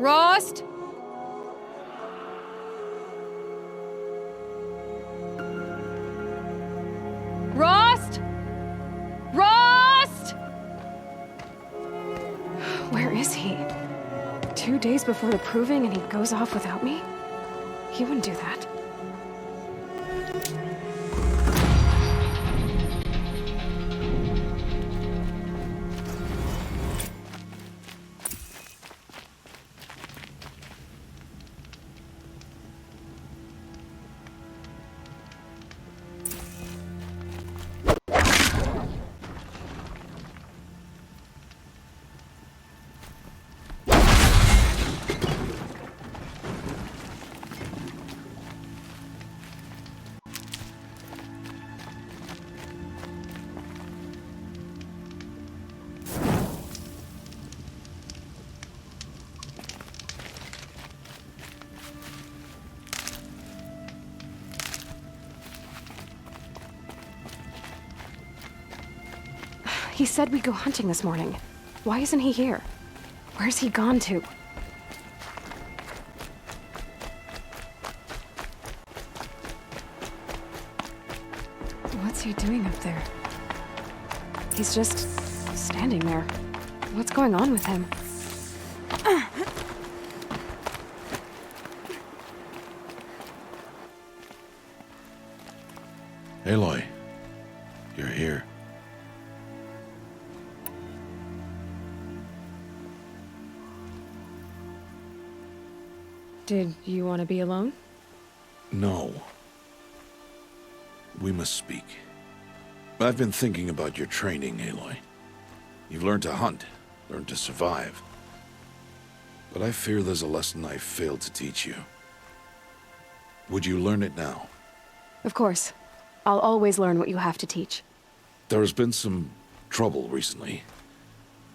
Rost? Rost? Rost? Where is he? 2 days before the proving and he goes off without me? He wouldn't do that. He said we'd go hunting this morning. Why isn't he here? Where's he gone to? What's he doing up there? He's just standing there. What's going on with him? Aloy, you're here. Did you want to be alone? No. We must speak. I've been thinking about your training, Aloy. You've learned to hunt, learned to survive. But I fear there's a lesson I failed to teach you. Would you learn it now? Of course. I'll always learn what you have to teach. There has been some trouble recently.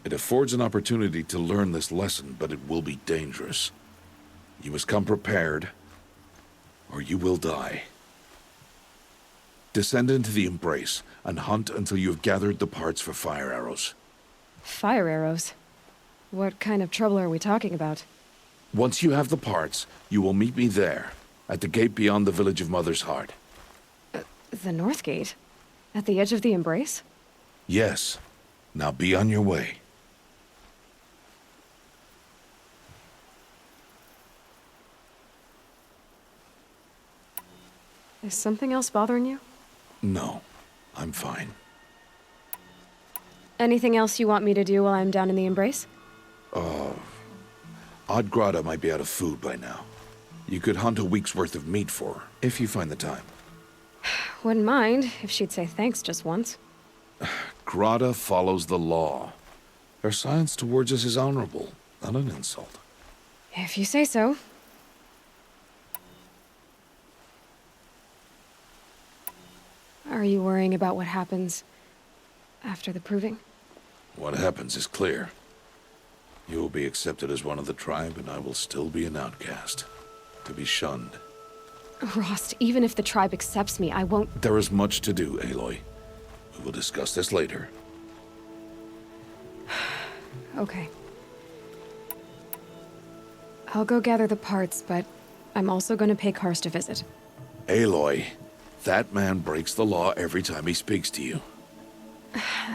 It affords an opportunity to learn this lesson, but it will be dangerous. You must come prepared, or you will die. Descend into the Embrace, and hunt until you have gathered the parts for fire arrows. Fire arrows? What kind of trouble are we talking about? Once you have the parts, you will meet me there, at the gate beyond the village of Mother's Heart. The North Gate? At the edge of the Embrace? Yes. Now be on your way. Is something else bothering you? No, I'm fine. Anything else you want me to do while I'm down in the Embrace? Odd Grata might be out of food by now. You could hunt a week's worth of meat for her, if you find the time. Wouldn't mind if she'd say thanks just once. Grata follows the law. Her science towards us is honorable, not an insult. If you say so. Are you worrying about what happens after the proving? What happens is clear. You will be accepted as one of the tribe, and I will still be an outcast, to be shunned. Rost, even if the tribe accepts me, I won't... There is much to do, Aloy. We will discuss this later. Okay. I'll go gather the parts, but I'm also going to pay Karst a visit. Aloy, that man breaks the law every time he speaks to you.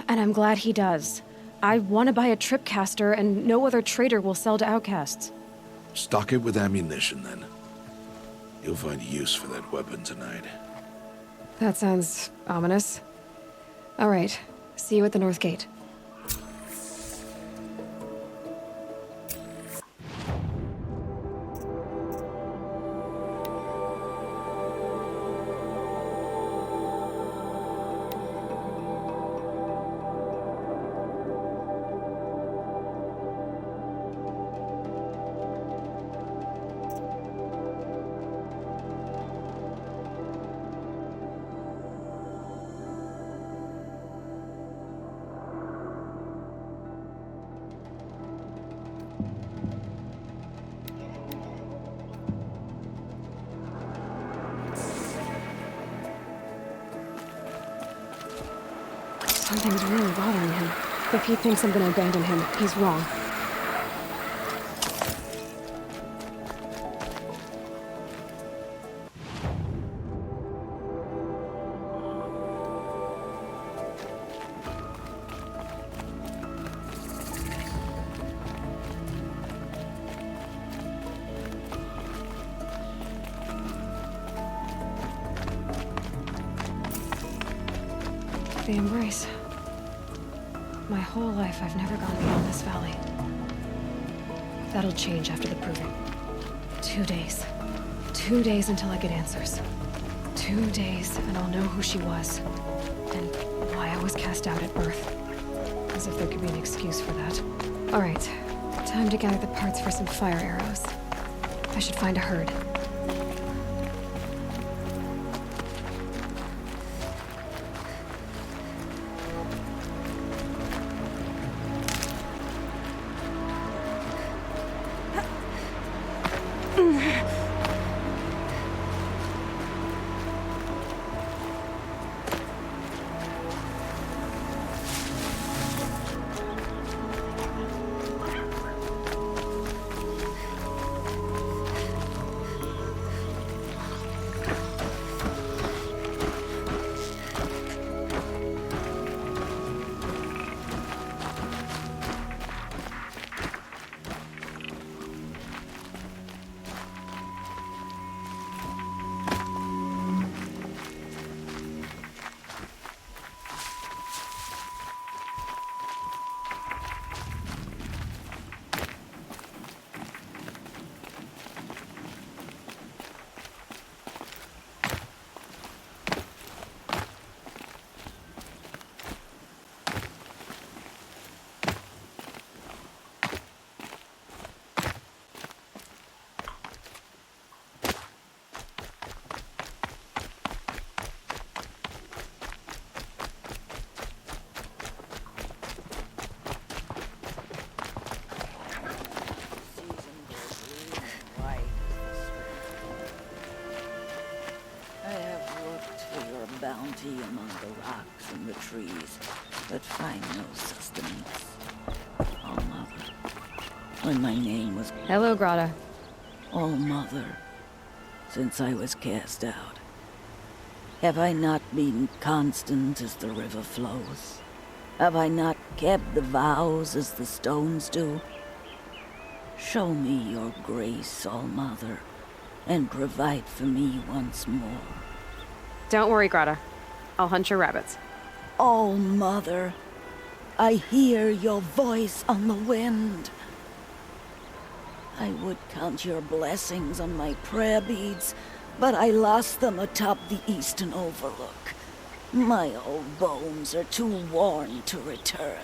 And I'm glad he does. I want to buy a tripcaster, and no other trader will sell to outcasts. Stock it with ammunition, then. You'll find use for that weapon tonight. That sounds ominous. All right. See you at the North Gate. Something's really bothering him. If he thinks I'm gonna abandon him, he's wrong. the embrace. My whole life, I've never gone beyond this valley. That'll change after the proving. 2 days. 2 days until I get answers. 2 days, and I'll know who she was. And why I was cast out at birth. As if there could be an excuse for that. All right. Time to gather the parts for some fire arrows. I should find a herd. Bounty among the rocks and the trees, but find no sustenance. Oh, Mother, when my name was... Hello, Grata. Oh, Mother, since I was cast out, have I not been constant as the river flows? Have I not kept the vows as the stones do? Show me your grace, All Mother, and provide for me once more. Don't worry, Grata. I'll hunt your rabbits. Oh, Mother, I hear your voice on the wind. I would count your blessings on my prayer beads, but I lost them atop the eastern overlook. My old bones are too worn to return.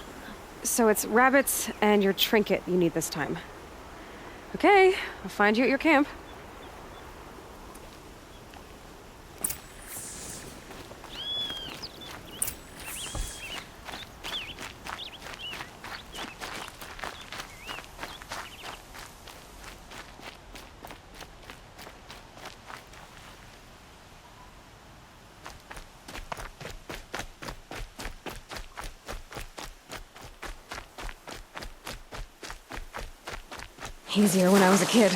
So it's rabbits and your trinket you need this time. Okay, I'll find you at your camp. Easier when I was a kid.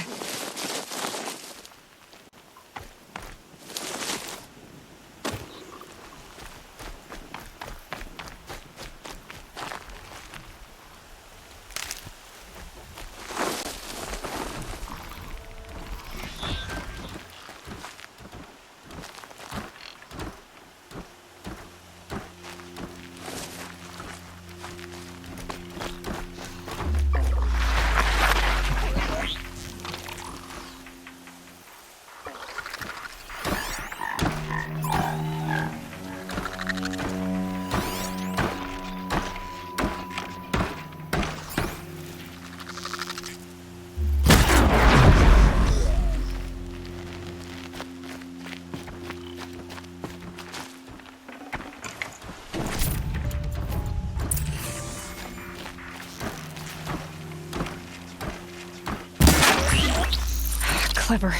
Clever.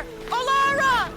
Here! Alara!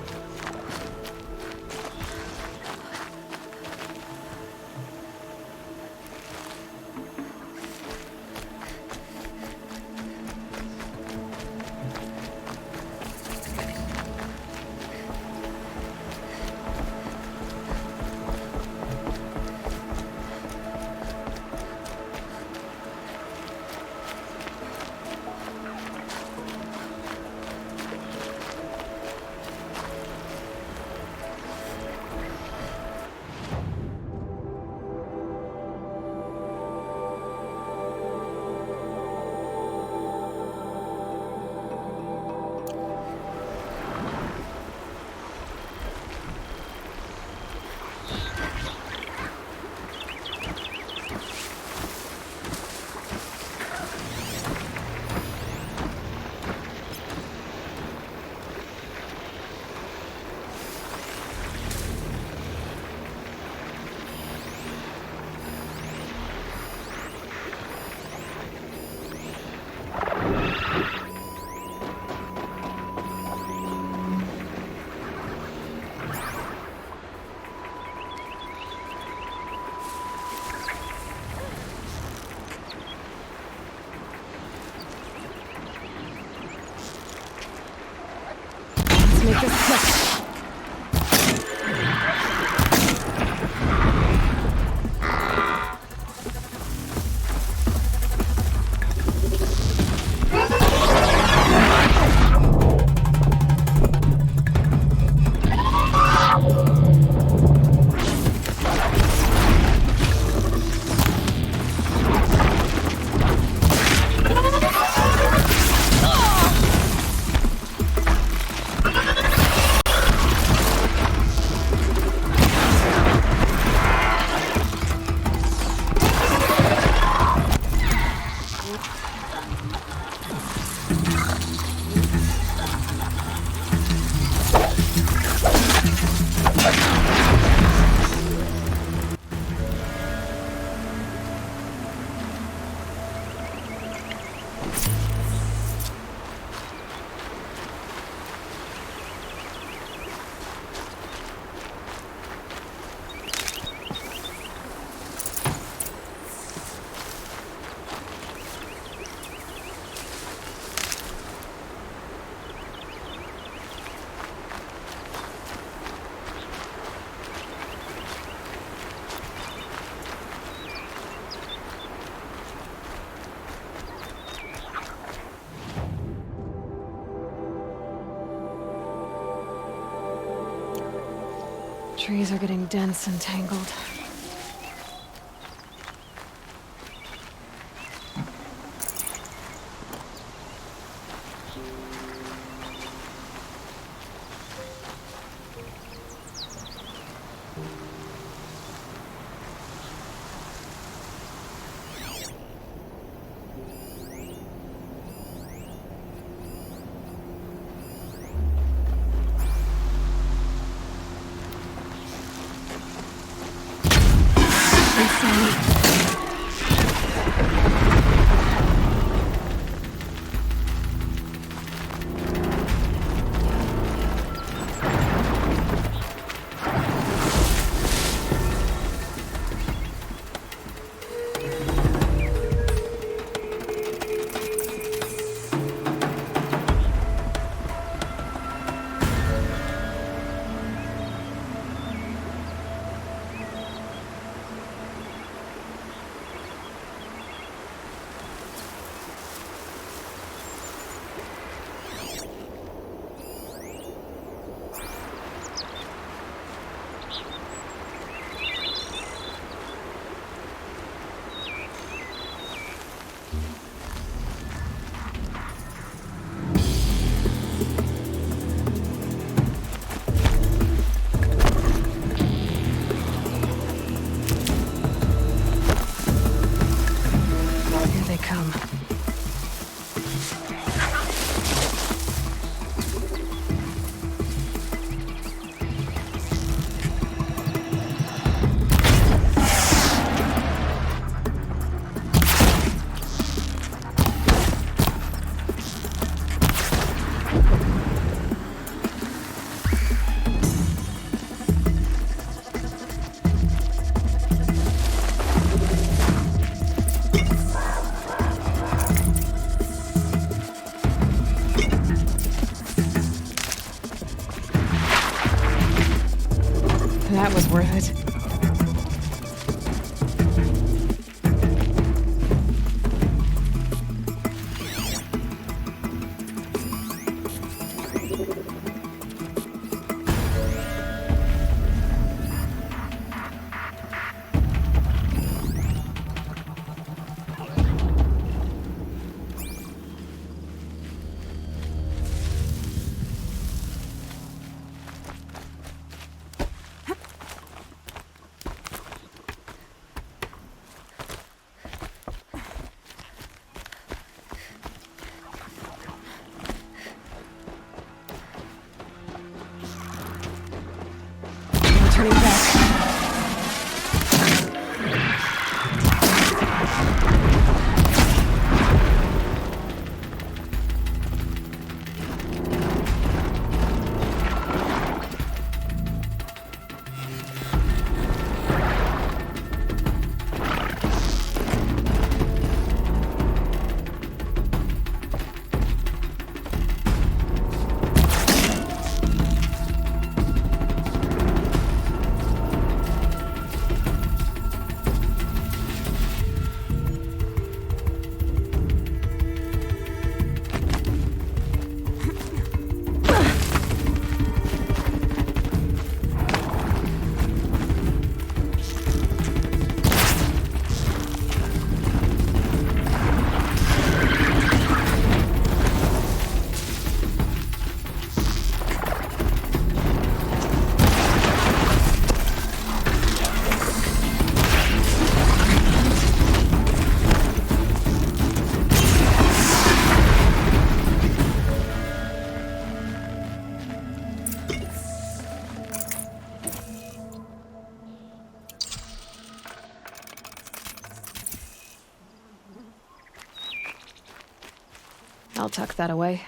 Let's make this quick. Trees are getting dense and tangled. That was worth it. Turning back. I'll tuck that away.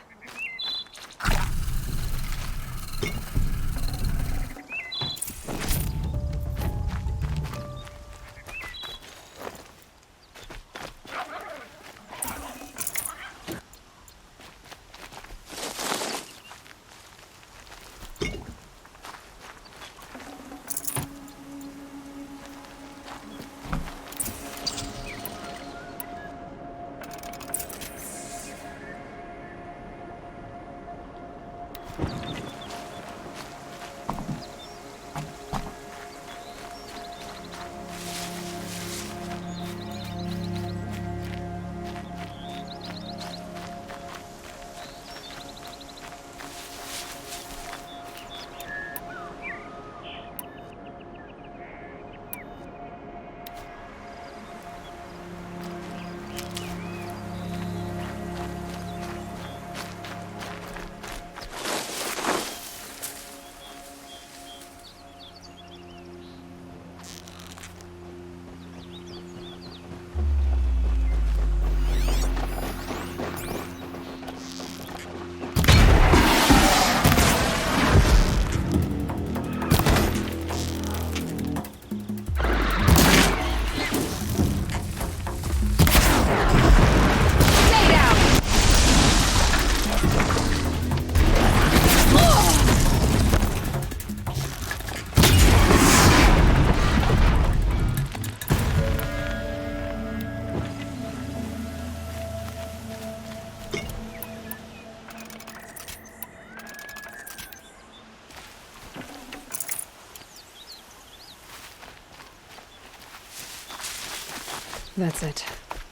That's it.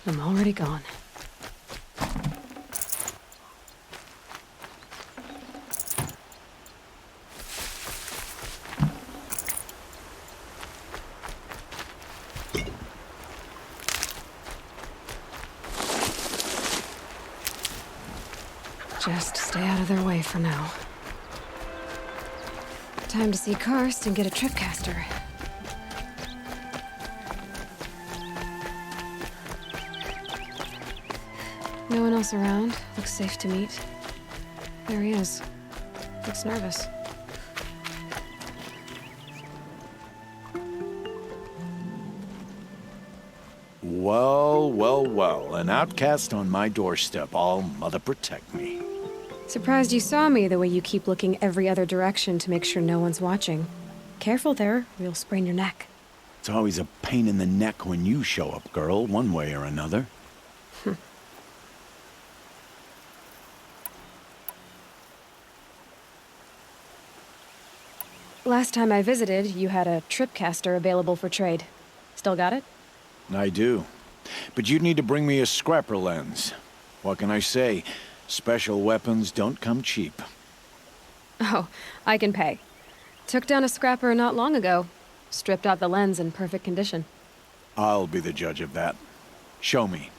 I'm already gone. Just stay out of their way for now. Time to see Karst and get a tripcaster. No one else around. Looks safe to meet. There he is. Looks nervous. Well, well, well. An outcast on my doorstep. All mother protect me. Surprised you saw me the way you keep looking every other direction to make sure no one's watching. Careful there, or you'll sprain your neck. It's always a pain in the neck when you show up, girl, one way or another. Last time I visited, you had a tripcaster available for trade. Still got it? I do. But you'd need to bring me a scrapper lens. What can I say? Special weapons don't come cheap. Oh, I can pay. Took down a scrapper not long ago. Stripped out the lens in perfect condition. I'll be the judge of that. Show me.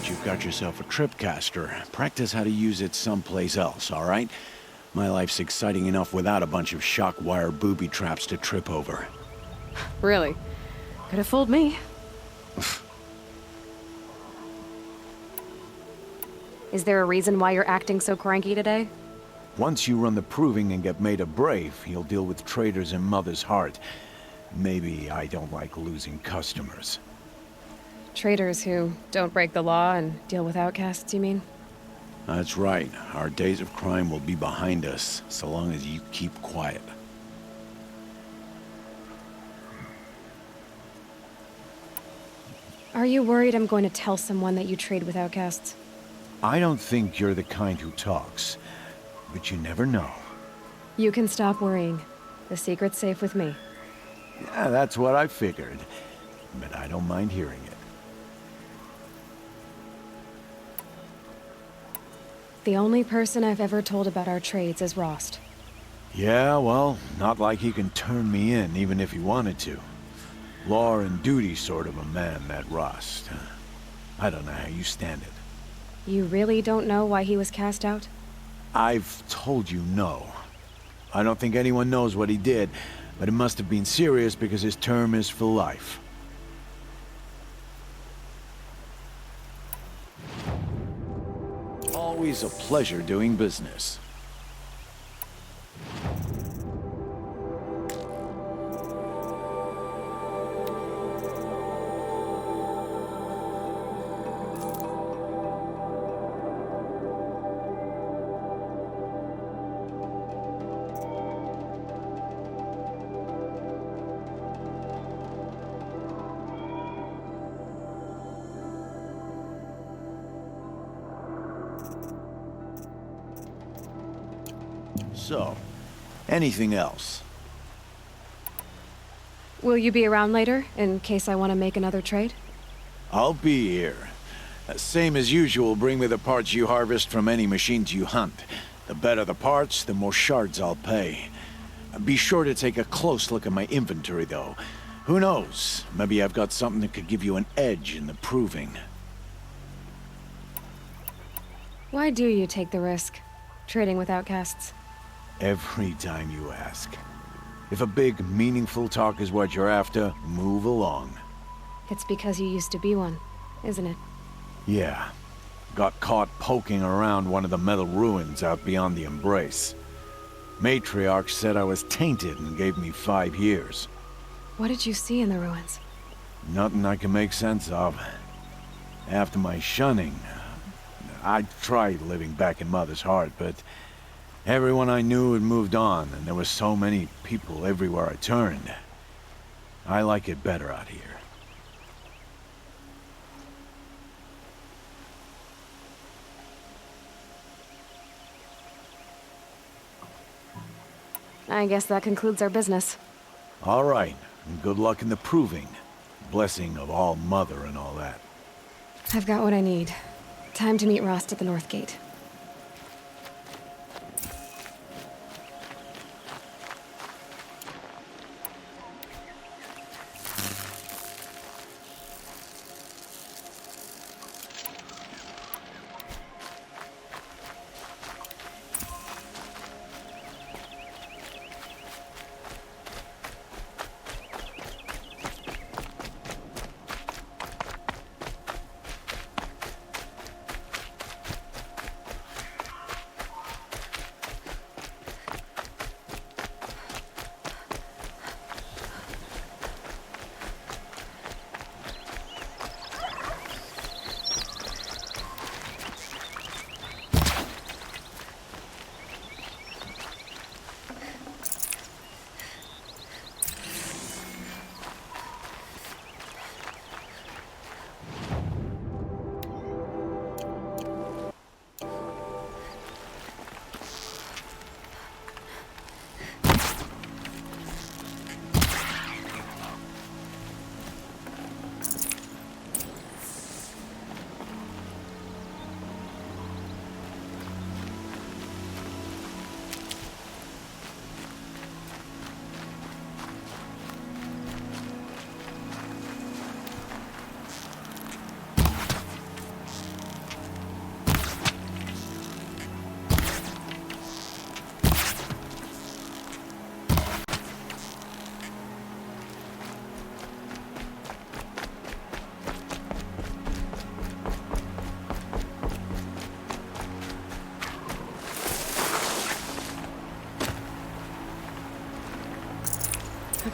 You've got yourself a tripcaster. Practice how to use it someplace else, all right? My life's exciting enough without a bunch of shock wire booby traps to trip over. Really? Could have fooled me. Is there a reason why you're acting so cranky today? Once you run the proving and get made a brave, you'll deal with traitors in Mother's Heart. Maybe I don't like losing customers. Traitors who don't break the law and deal with outcasts, you mean? That's right. Our days of crime will be behind us, so long as you keep quiet. Are you worried I'm going to tell someone that you trade with outcasts? I don't think you're the kind who talks, but you never know. You can stop worrying. The secret's safe with me. Yeah, that's what I figured, but I don't mind hearing it. The only person I've ever told about our trades is Rost. Yeah, well, not like he can turn me in, even if he wanted to. Law and duty sort of a man, that Rost. I don't know how you stand it. You really don't know why he was cast out? I've told you no. I don't think anyone knows what he did, but it must have been serious because his term is for life. Always a pleasure doing business. So, anything else? Will you be around later, in case I want to make another trade? I'll be here. Same as usual, bring me the parts you harvest from any machines you hunt. The better the parts, the more shards I'll pay. Be sure to take a close look at my inventory, though. Who knows? Maybe I've got something that could give you an edge in the proving. Why do you take the risk, trading with outcasts? Every time you ask. If a big, meaningful talk is what you're after, move along. It's because you used to be one, isn't it? Yeah. Got caught poking around one of the metal ruins out beyond the Embrace. Matriarch said I was tainted and gave me 5 years. What did you see in the ruins? Nothing I can make sense of. After my shunning, I tried living back in Mother's Heart, but everyone I knew had moved on, and there were so many people everywhere I turned. I like it better out here. I guess that concludes our business. All right, and good luck in the proving. Blessing of All Mother and all that. I've got what I need. Time to meet Rost at the North Gate.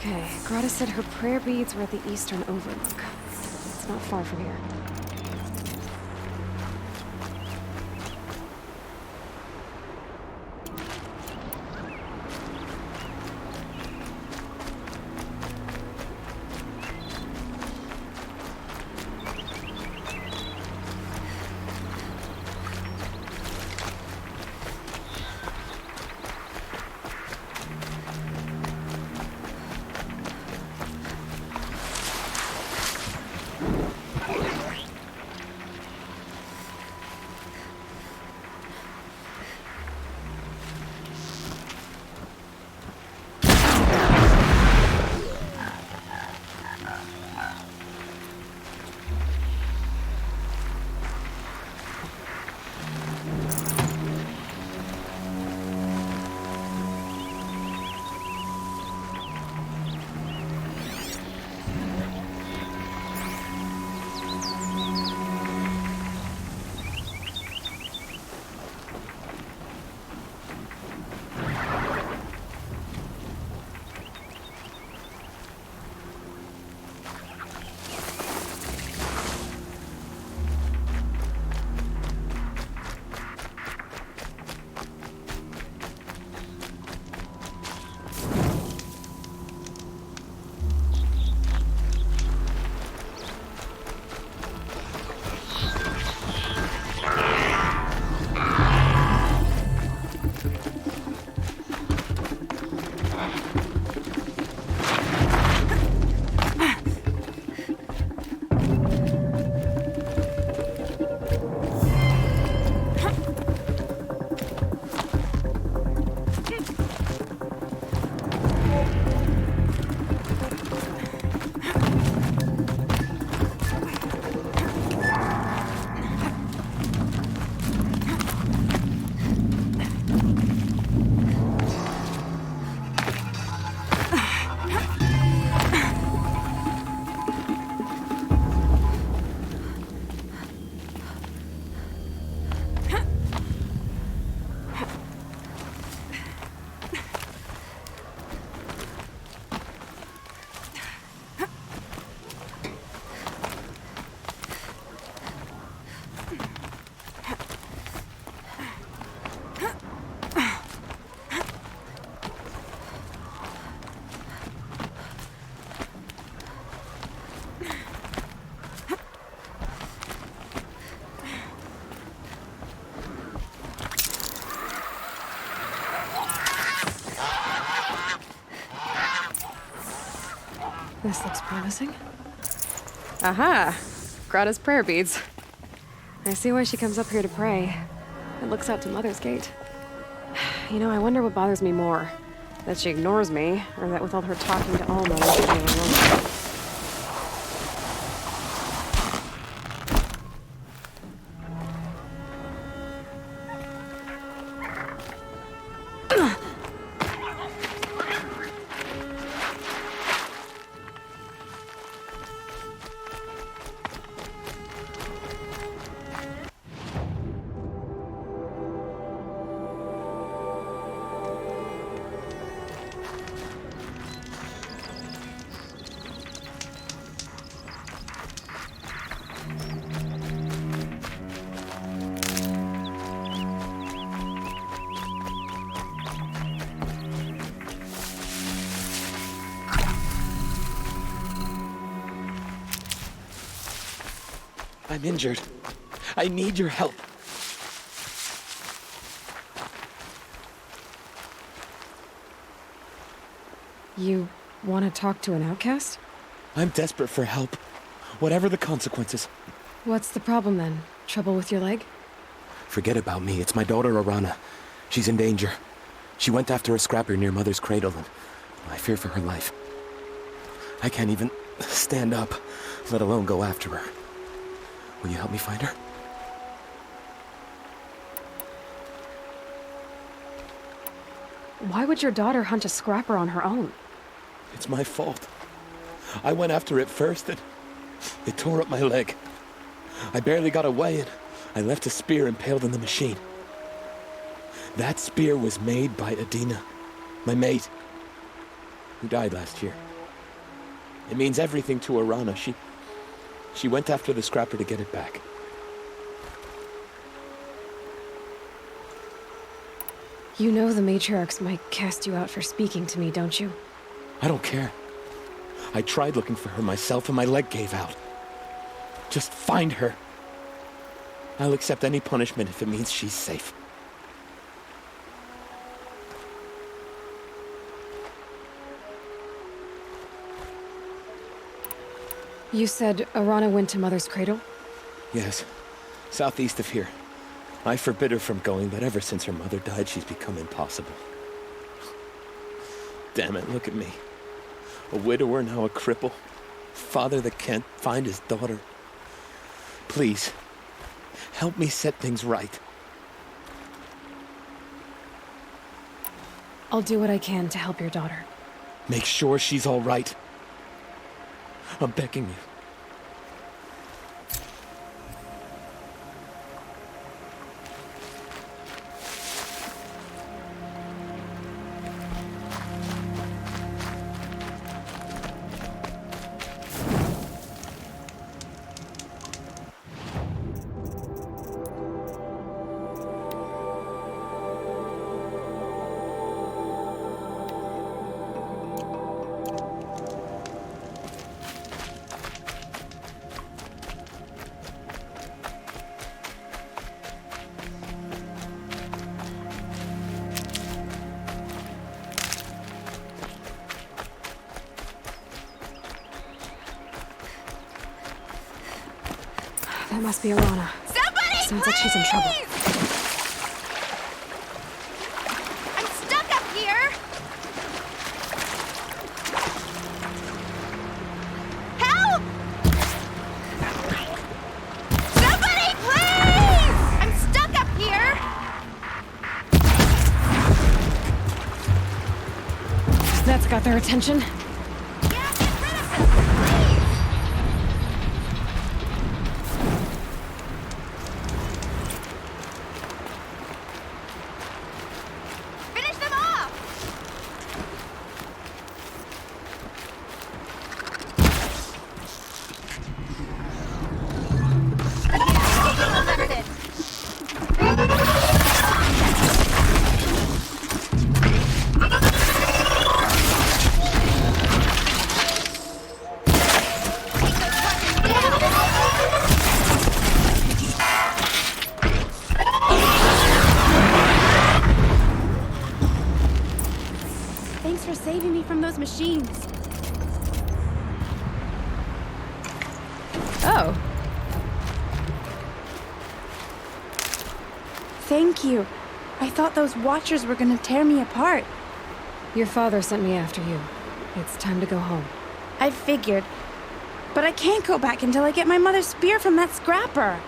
Okay, Grata said her prayer beads were at the eastern overlook. It's not far from here. This looks promising. Aha! Grata's prayer beads. I see why she comes up here to pray. It looks out to Mother's Gate. You know, I wonder what bothers me more. That she ignores me, or that with all her talking to Alma, she's getting alone. I'm injured. I need your help. You want to talk to an outcast? I'm desperate for help. Whatever the consequences. What's the problem then? Trouble with your leg? Forget about me. It's my daughter, Arana. She's in danger. She went after a scrapper near Mother's cradle, and I fear for her life. I can't even stand up, let alone go after her. Will you help me find her? Why would your daughter hunt a scrapper on her own? It's my fault. I went after it first, and it tore up my leg. I barely got away, and I left a spear impaled in the machine. That spear was made by Adina, my mate, who died last year. It means everything to Arana. She went after the scrapper to get it back. You know the matriarchs might cast you out for speaking to me, don't you? I don't care. I tried looking for her myself and my leg gave out. Just find her. I'll accept any punishment if it means she's safe. You said Arana went to Mother's cradle? Yes, southeast of here. I forbid her from going, but ever since her mother died, she's become impossible. Damn it, look at me. A widower, now a cripple. Father that can't find his daughter. Please, help me set things right. I'll do what I can to help your daughter. Make sure she's all right. I'm begging you. That must be Arana. Somebody, Sounds like she's in trouble. I'm stuck up here! Help! Somebody, please! I'm stuck up here! That's got their attention. Yeah, get rid of them, please! Finish them off! Thanks for saving me from those machines. Oh, Thank you. I thought those Watchers were gonna tear me apart. your father sent me after you. It's time to go home. I figured. But I can't go back until I get my mother's spear from that scrapper.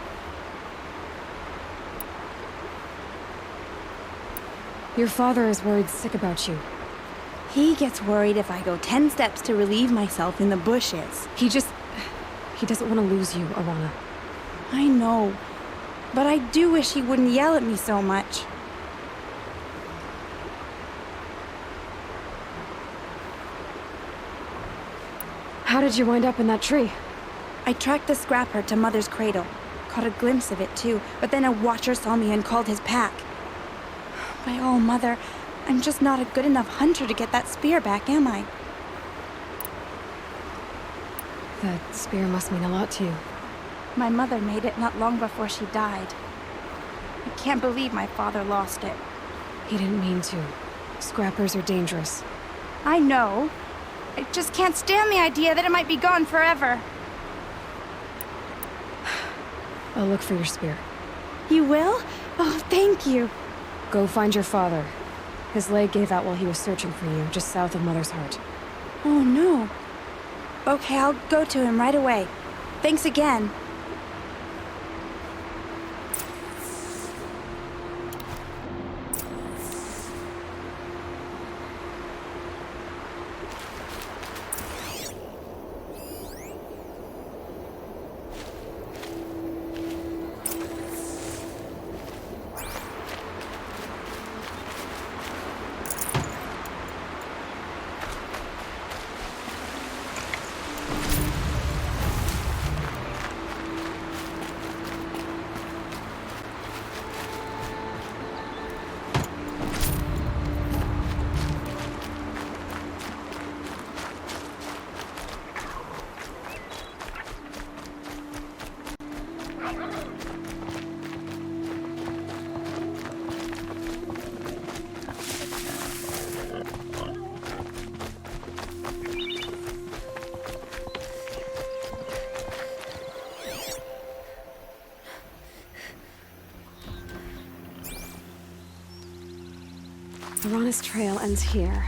Your father is worried sick about you. He gets worried if I go 10 steps to relieve myself in the bushes. He doesn't want to lose you, Arana. I know. But I do wish he wouldn't yell at me so much. How did you wind up in that tree? I tracked the scrapper to Mother's cradle. Caught a glimpse of it too, but then a Watcher saw me and called his pack. By all, Mother, I'm just not a good enough hunter to get that spear back, am I? That spear must mean a lot to you. My mother made it not long before she died. I can't believe my father lost it. He didn't mean to. Scrappers are dangerous. I know. I just can't stand the idea that it might be gone forever. I'll look for your spear. You will? Oh, thank you. Go find your father. His leg gave out while he was searching for you, just south of Mother's Heart. Oh, no. Okay, I'll go to him right away. Thanks again. Arana's trail ends here.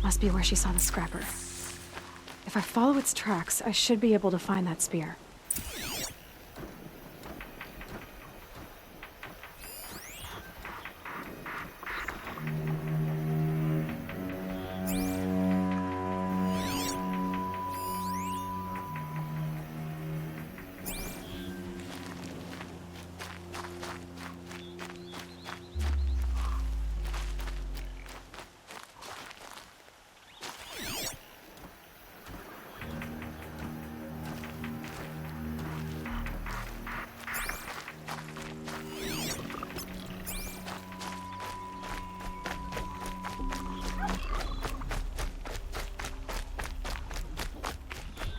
Must be where she saw the scrapper. If I follow its tracks, I should be able to find that spear.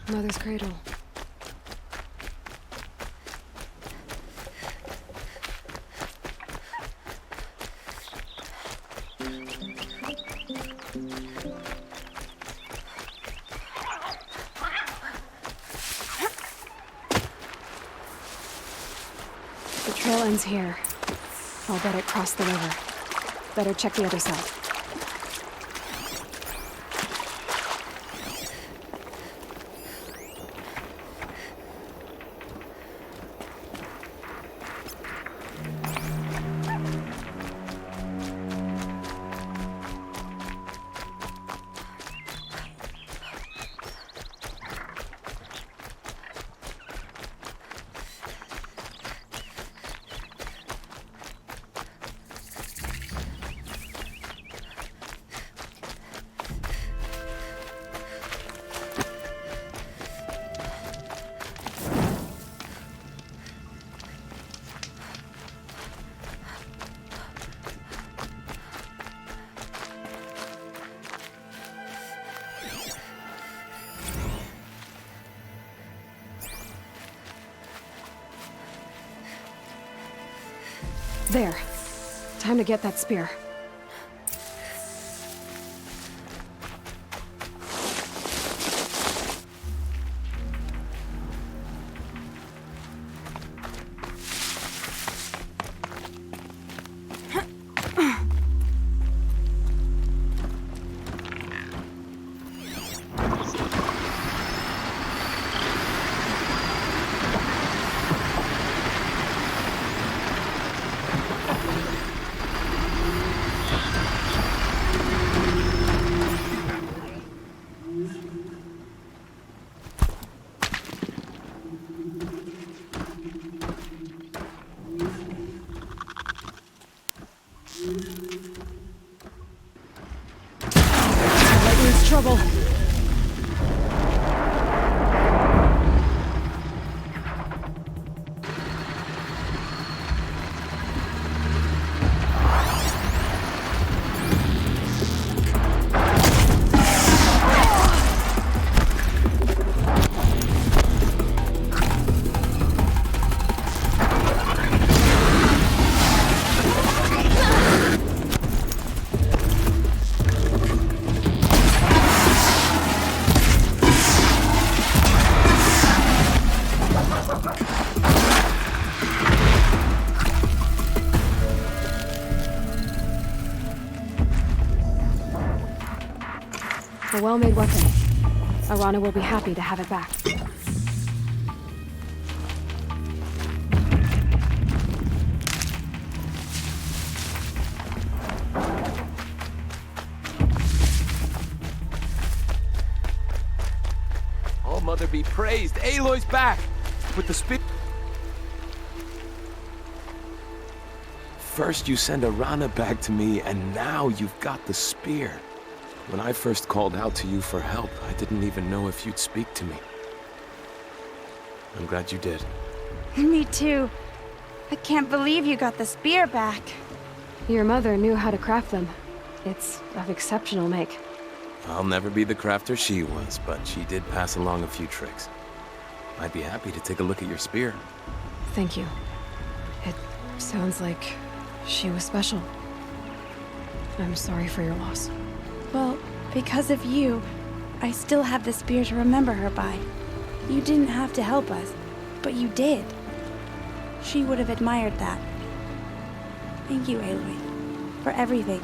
Mother's cradle. The trail ends here. I'll bet it crossed the river. Better check the other side. There. Time to get that spear. Trouble. A well-made weapon. Arana will be happy to have it back. Oh, Mother be praised! Aloy's back! With the spear. First you send Arana back to me, and now you've got the spear. When I first called out to you for help, I didn't even know if you'd speak to me. I'm glad you did. Me too. I can't believe you got the spear back. Your mother knew how to craft them. It's of exceptional make. I'll never be the crafter she was, but she did pass along a few tricks. I'd be happy to take a look at your spear. Thank you. It sounds like she was special. I'm sorry for your loss. Well, because of you, I still have the spear to remember her by. You didn't have to help us, but you did. She would have admired that. Thank you, Aloy, for everything.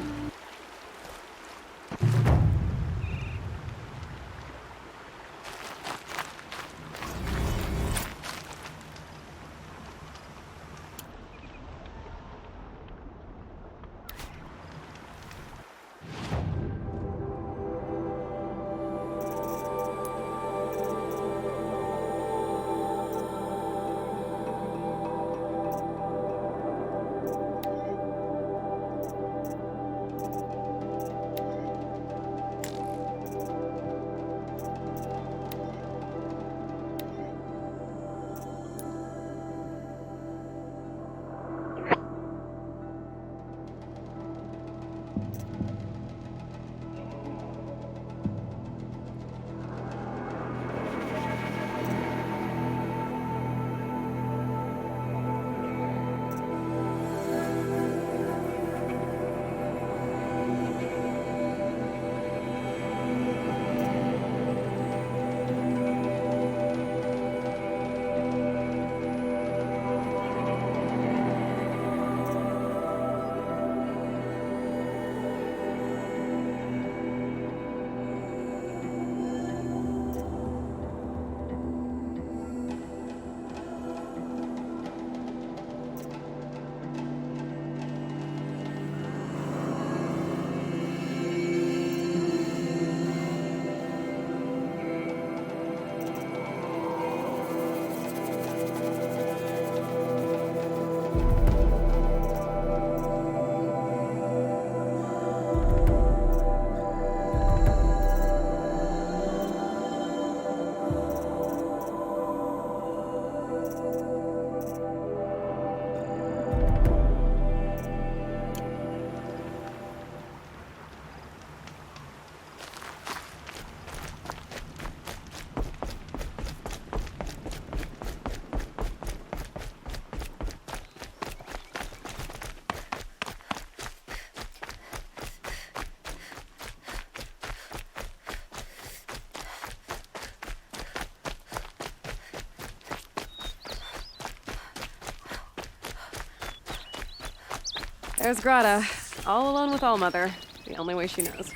There's Grata, all alone with Allmother, the only way she knows.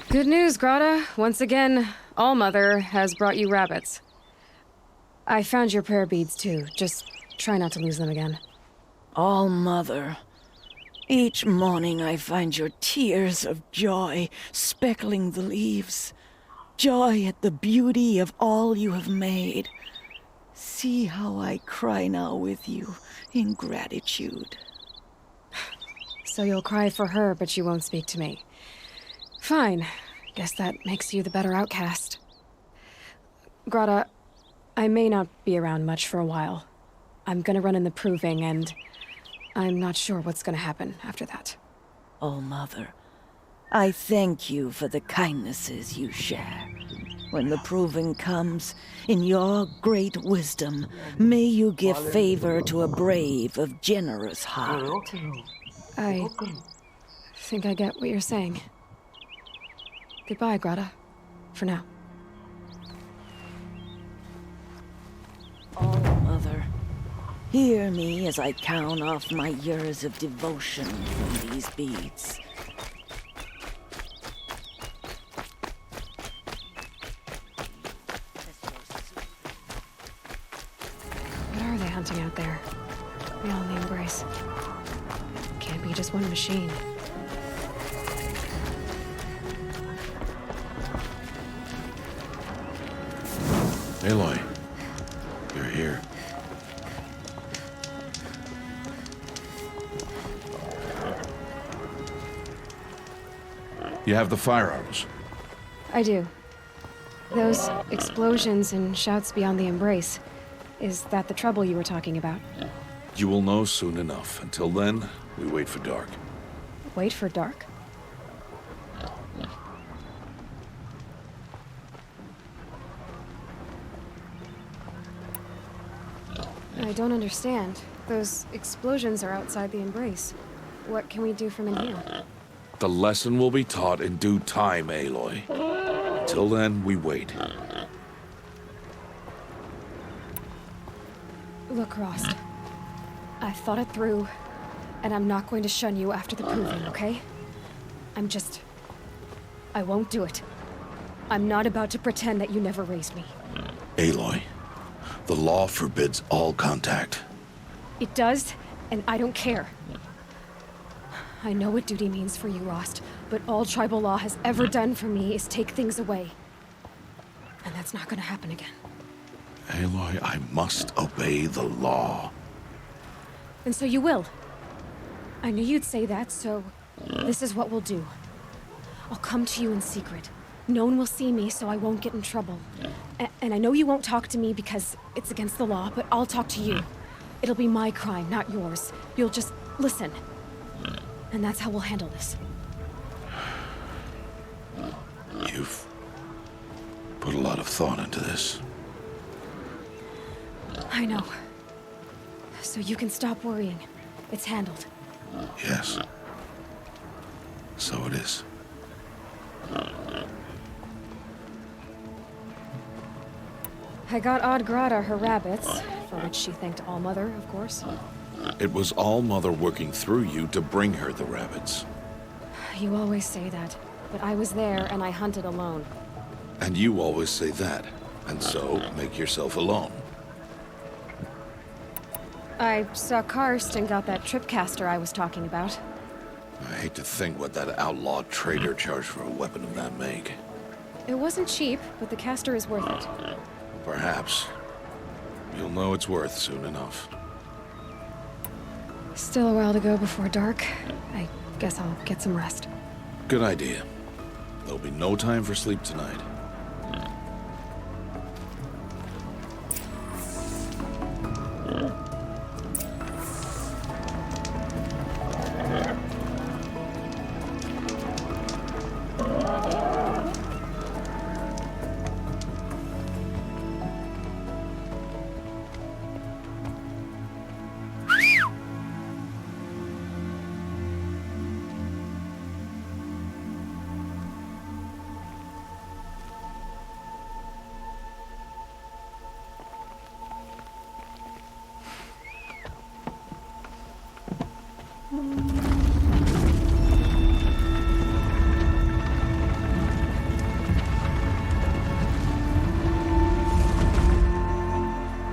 Good news, Grata. Once again, Allmother has brought you rabbits. I found your prayer beads too. Just try not to lose them again. All Mother, each morning I find your tears of joy speckling the leaves. Joy at the beauty of all you have made. See how I cry now with you in gratitude. So you'll cry for her, but you won't speak to me. Fine. Guess that makes you the better outcast. Grata, I may not be around much for a while. I'm gonna run in the proving, and I'm not sure what's gonna happen after that. Oh, Mother, I thank you for the kindnesses you share. When the proving comes, in your great wisdom, may you give favor to a brave of generous heart. I think I get what you're saying. Goodbye, Grata. For now. Oh, Mother, hear me as I count off my years of devotion from these beads. What are they hunting out there? Beyond the embrace. Can't be just one machine. Aloy, you're here. You have the firearms. I do. Those explosions and shouts beyond the embrace. Is that the trouble you were talking about? You will know soon enough. Until then, we wait for dark. Wait for dark? I don't understand. Those explosions are outside the embrace. What can we do from in here? The lesson will be taught in due time, Aloy. Until then, we wait. Look, Rost. I've thought it through, and I'm not going to shun you after the proving, okay? I'm just I won't do it. I'm not about to pretend that you never raised me. Aloy, the law forbids all contact. It does, and I don't care. I know what duty means for you, Rost, but all tribal law has ever done for me is take things away. And that's not gonna happen again. Aloy, I must obey the law. And so you will. I knew you'd say that, so this is what we'll do. I'll come to you in secret. No one will see me, so I won't get in trouble. And I know you won't talk to me because it's against the law, but I'll talk to you. It'll be my crime, not yours. You'll just listen. And that's how we'll handle this. You've put a lot of thought into this. I know. So you can stop worrying. It's handled. Yes. So it is. I got Odd Grata her rabbits, for which she thanked Allmother, of course. It was All-Mother working through you to bring her the rabbits. You always say that, but I was there and I hunted alone. And you always say that, and so make yourself alone. I saw Karst and got that tripcaster I was talking about. I hate to think what that outlawed trader charged for a weapon of that make. It wasn't cheap, but the caster is worth it. Perhaps. You'll know it's worth soon enough. Still a while to go before dark. I guess I'll get some rest. Good idea. There'll be no time for sleep tonight.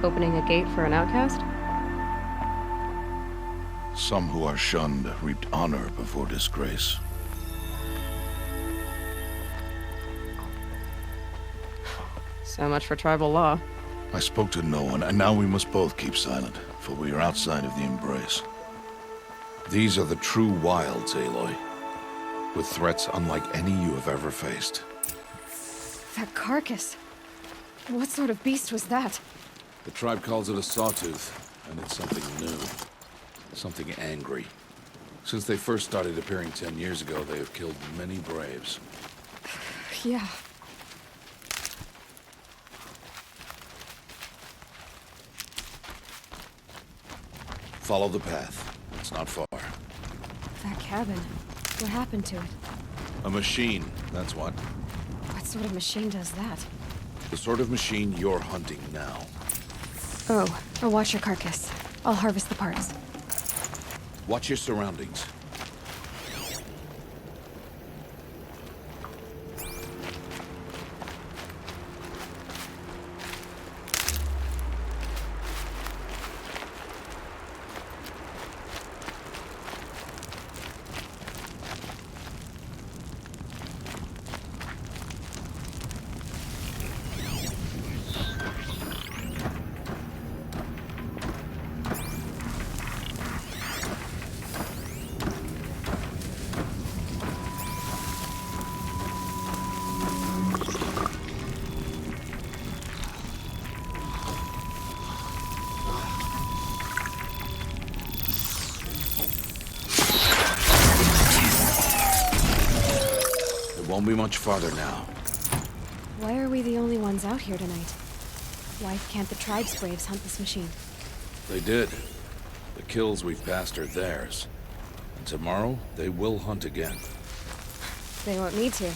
Opening a gate for an outcast? Some who are shunned reaped honor before disgrace. So much for tribal law. I spoke to no one, and now we must both keep silent, for we are outside of the embrace. These are the true wilds, Aloy, with threats unlike any you have ever faced. That carcass. What sort of beast was that? The tribe calls it a sawtooth, and it's something new. Something angry. Since they first started appearing 10 years ago, they have killed many braves. Yeah. Follow the path. It's not far. That cabin. What happened to it? A machine, that's what. What sort of machine does that? The sort of machine you're hunting now. Oh, I'll watch your carcass. I'll harvest the parts. Watch your surroundings. Won't be much farther now. Why are we the only ones out here tonight? Why can't the tribe's braves hunt this machine? They did. The kills we've passed are theirs. And tomorrow, they will hunt again. They won't need to.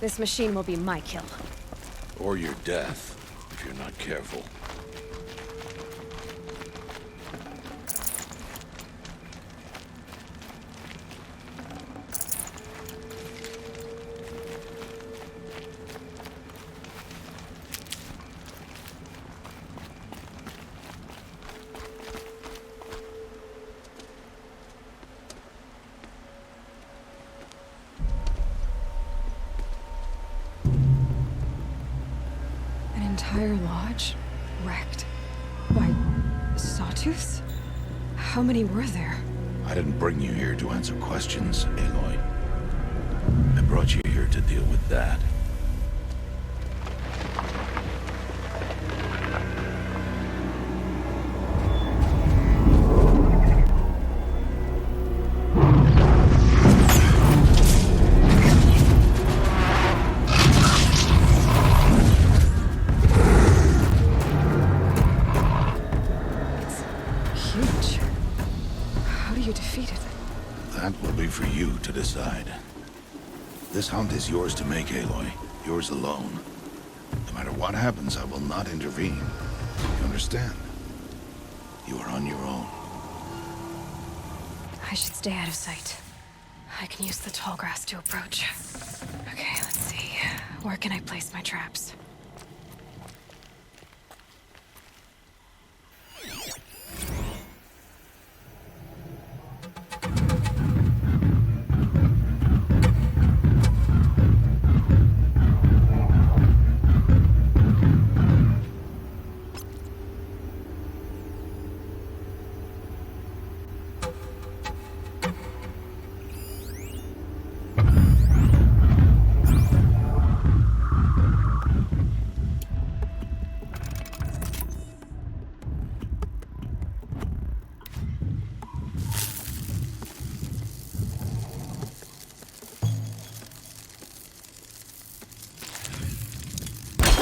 This machine will be my kill. Or your death, if you're not careful. entire lodge wrecked by sawtooths? How many were there? I didn't bring you here to answer questions, Aloy. I brought you here to deal with that. Huge. How do you defeat it? That will be for you to decide. This hunt is yours to make, Aloy. Yours alone. No matter what happens, I will not intervene. You understand? You are on your own. I should stay out of sight. I can use the tall grass to approach. Okay, let's see. Where can I place my traps?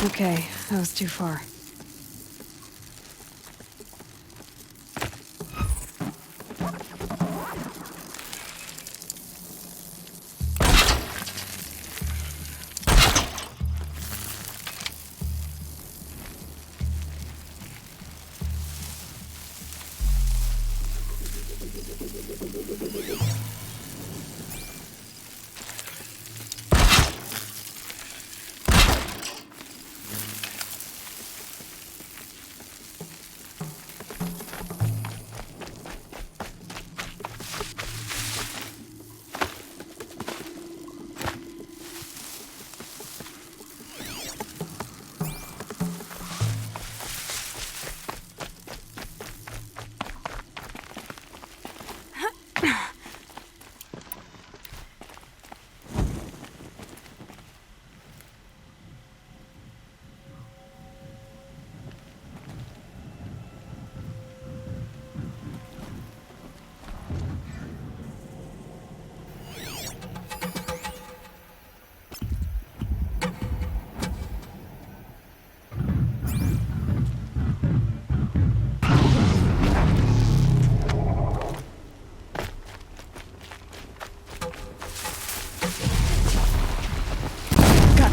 Okay, that was too far.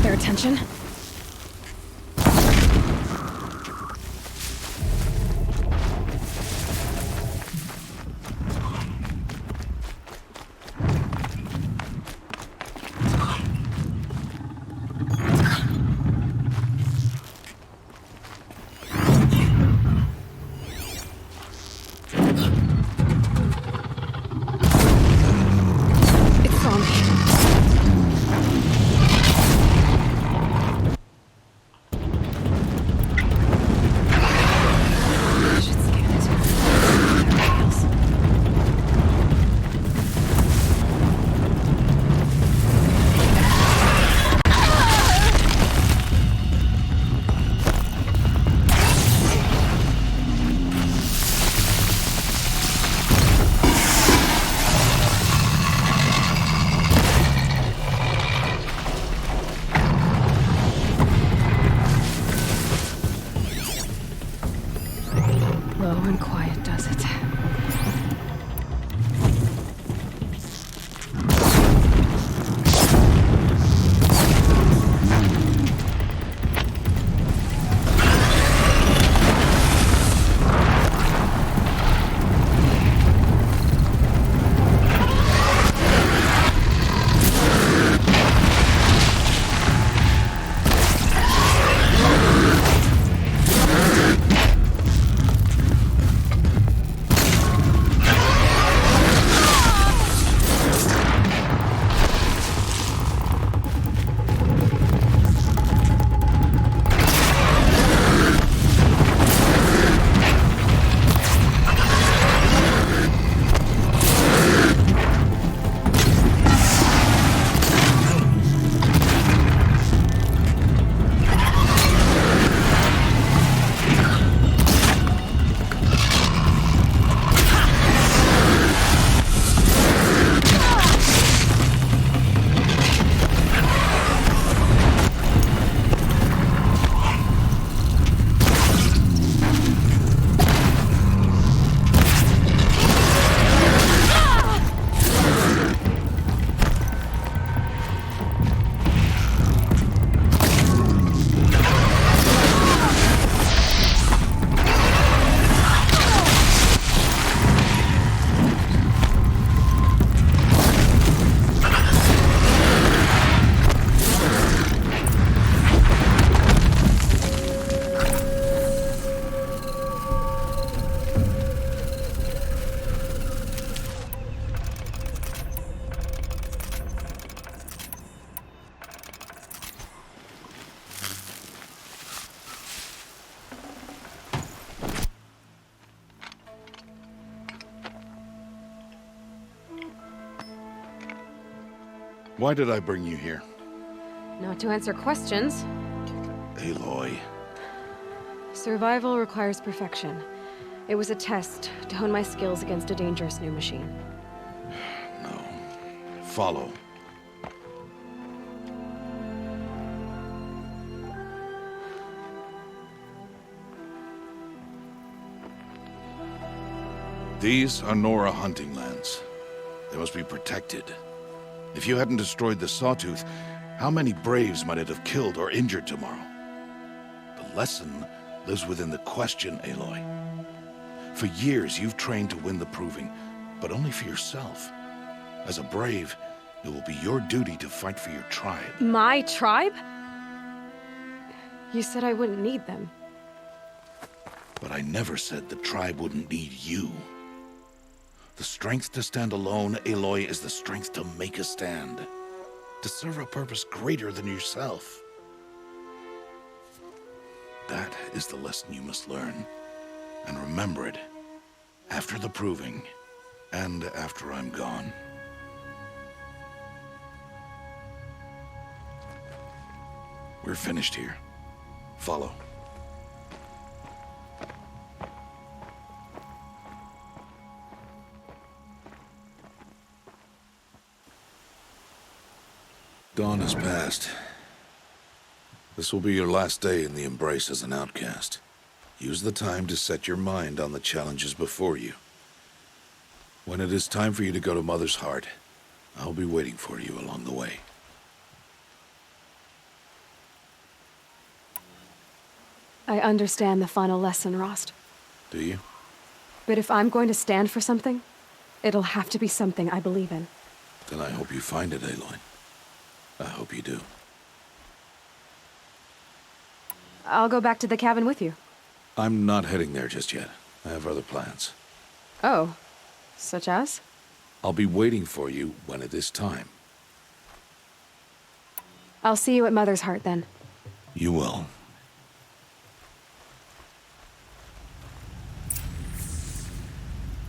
Their attention. It saw me. Low and quiet does it. Why did I bring you here? Not to answer questions. Aloy. Survival requires perfection. It was a test to hone my skills against a dangerous new machine. No. Follow. These are Nora hunting lands. They must be protected. If you hadn't destroyed the Sawtooth, how many Braves might it have killed or injured tomorrow? The lesson lives within the question, Aloy. For years, you've trained to win the Proving, but only for yourself. As a Brave, it will be your duty to fight for your tribe. My tribe? You said I wouldn't need them. But I never said the tribe wouldn't need you. The strength to stand alone, Aloy, is the strength to make a stand. To serve a purpose greater than yourself. That is the lesson you must learn. And remember it. After the Proving. And after I'm gone. We're finished here. Follow. Dawn has passed. This will be your last day in the Embrace as an outcast. Use the time to set your mind on the challenges before you. When it is time for you to go to Mother's Heart, I'll be waiting for you along the way. I understand the final lesson, Rost. Do you? But if I'm going to stand for something, it'll have to be something I believe in. Then I hope you find it, Aloy. I hope you do. I'll go back to the cabin with you. I'm not heading there just yet. I have other plans. Oh, such as? I'll be waiting for you when it is time. I'll see you at Mother's Heart then. You will.